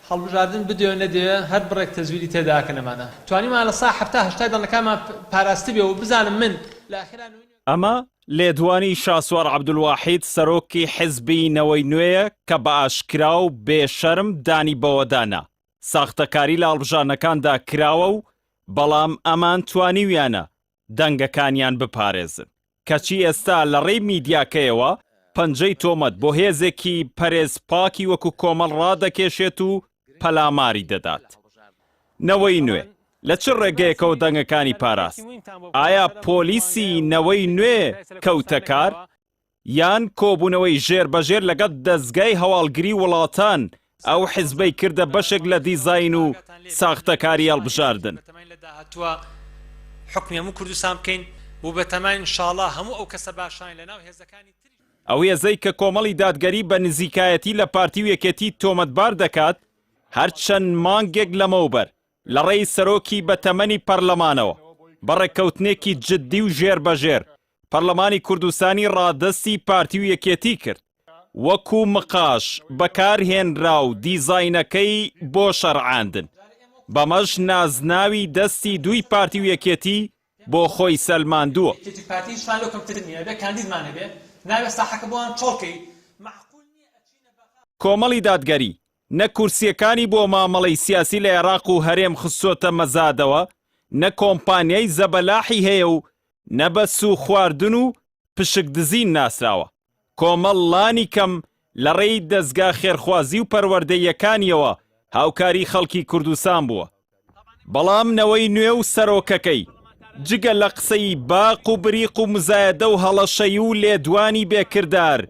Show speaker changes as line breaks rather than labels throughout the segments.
هەڵبژاردن بدوێنە دێ هەر بڕێک تەزویری تێداکەنەمانە توانیمان لە سا هەفتە هەشتای دڵەکانمان پاراستی بێ و بزانم من لە ئاخران
ئەمە لێدوانی شاسوار عەبدولواحید سەرۆکی حیزبی نەوەی نوێیە کە بە ئاشکرا و بێشەرم دانی بەوەدانا ساختەکاری لە هەڵبژارنەکاندا کراوە و بەڵام ئەمان توانیویانە دەنگەکانیان بپارێزن کەچی ئێستا لە ڕێی میدیاکەیەوە پەنجەی تۆمەت بۆ هێزێکی پەرێزپاکی وەکو کۆمەڵ ڕادەکێشێت و پەلاماری دەدات نەوەی نوێ لە چ ڕێگەیەکەوە دەنگەکانی پاراست ئایا پۆلیسی نەوەی نوێ کەوتە کار یان کۆبوونەوەی ژێربەژێر لەگەڵ دەستگای هەواڵگری وڵاتان ئەو حیزبەی کردە بەشێک لە دیزاین و ساختەکاری هەڵبژاردن
حکمی هەموو کوردستان بکەین بۆ بەتەمای ئینشاڵڵا هەموو ئەو کەسە باشان لەناو هێزەکانی
ئەو هێزەی کە کۆمەڵی دادگەری بە نزیکایەتی لە پارتی و یەکێتی تۆمەتبار دەکات هەرچەند مانگێک لەمەوبەر لە ڕێی سەرۆکی بەتەمەنی پەرلەمانەوە بەڕێکەوتنێکی جددی و ژێربەژێر پەرلەمانی کوردستانی ڕادەستی پارتی و یەکێتی کرد وەکو مقاش بەکارهێنرا و دیزاینەکەی بۆ شەرعاندن بەمەش نازناوی دەستی دووی پارتی و یەکێتی بۆ خۆی سەلماندووە کۆمەڵی دادگەری نە کورسیەکانی بۆ مامەڵەی سیاسی لە عێراق و هەرێم خستۆتە مەزادەوە نە کۆمپانیای زەبەلاحی هەیە و نە بە سوو خواردن و پشکدزین ناسراوە کۆمەڵانی کەم لە ڕێی دەستگا خێرخوازی و پەروەردەیەکانیەوە هاوکاری خەڵکی کوردستان بووە بەڵام نەوەی نوێ و سەرۆکەکەی جگە لە قسەی باق و بریق و مزایەدە و هەڵەشەی و لێدوانی بێکردار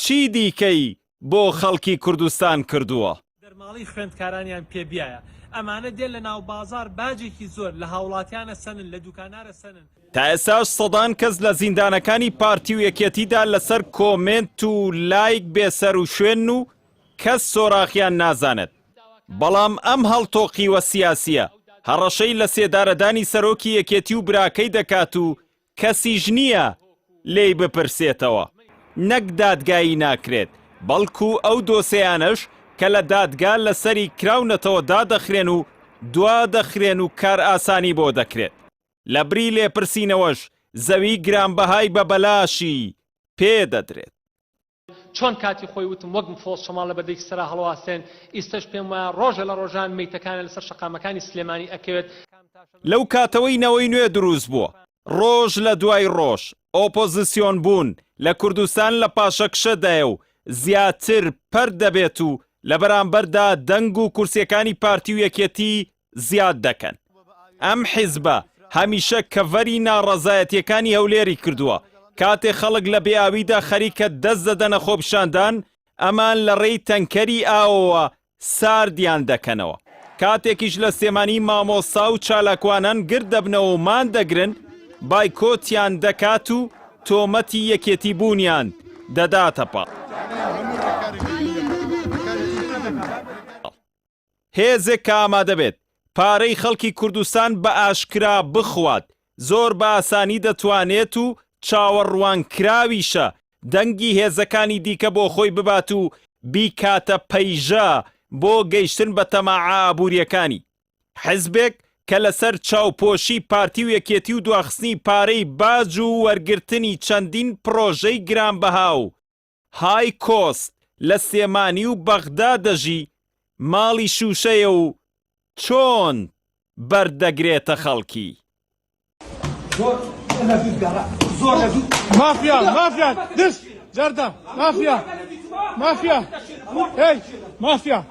چی دیکەی بۆ خەڵکی کوردستان کردووە
دەرماڵی خوێندکارانیان پێبیایە ئەمانە دێن لە ناو بازار باجێکی زۆر لە هاوڵاتیانە سەنن لە دوکانارە سەنن
تا ئێساش سەدان کەس لە زیندانەکانی پارتی و یەکێتیدا لەسەر کۆمنت و لایک بێسەر و شوێن و کەس سۆراخیان نازانێت بەڵام ئەم هەڵتۆقیوە سیاسیە هەڕەشەی لە سێدارەدانی سەرۆکی یەکێتی و براکەی دەکات و کەسیش نییە لێی بپرسێتەوە نەک دادگایی ناکرێت بەڵکو ئەو دۆسەیانەش کە لە دادگا لەسەری کراونەتەوە دادەخرێن و دوا دەخرێن و کار ئاسانی بۆ دەکرێت لە بری لێپرسینەوەش زەوی گرانبەهای بە بەلاشی پێدەدرێت
چۆن کاتی خۆی وتم وەک فۆڵ شەماڵ لە بەردەی سەرا هەڵواستێن ئیستەش پێم وایە ڕۆژە لە ڕۆژان مەیتەکانە لەسەر شەقامەکانی سلێمانی ئەکەوێت
لەو کاتەوەی نەوەی نوێ دروست بووە ڕۆژ لە دوای ڕۆژ ئۆپۆزیسیۆن بوون لە کوردستان لە پاشەکشەدایە و زیاتر پەر دەبێت و لە بەرامبەردا دەنگ و کورسیەکانی پارتی و یەکێتی زیاد دەکەن ئەم حیزبە هەمیشە کەڤەری ناڕەزایەتیەکانی هەولێری کردووە کاتێ خەڵک لە بێئاویدا خەریکە دەست دەدەنە خۆپیشاندان ئەمان لە ڕێی تەنکەری ئاوەوە ساردیان دەکەنەوە کاتێکیش لە سێمانی مامۆستا و چالاکوانان گرد دەبنەوە و مان دەگرن بایکۆتیان دەکات و تۆمەتی یەکێتی بوونیان دەداتە پاڵ هێزێک کە ئامادە بێت پارەی خەڵکی کوردستان بە ئاشکرا بخوات زۆر بە ئاسانی دەتوانێت و چاوەڕوانکراویشە دەنگی هێزەکانی دیکە بۆ خۆی ببات و بیکاتە پەیژە بۆ گەیشتن بە تەماعە ئابووریەکانی حیزبێک کە لەسەر چاوپۆشی پارتی و یەکێتی و دواخستنی پارەی باج و وەرگرتنی چەندین پرۆژەی گرانبەها و های کۆست لە سێمانی و بەغدا دەژی ماڵی شوشەیە و چۆن بەردەگرێتە خەڵکی
مافیا مافیا دست جردا مافیا مافیا هی مافیا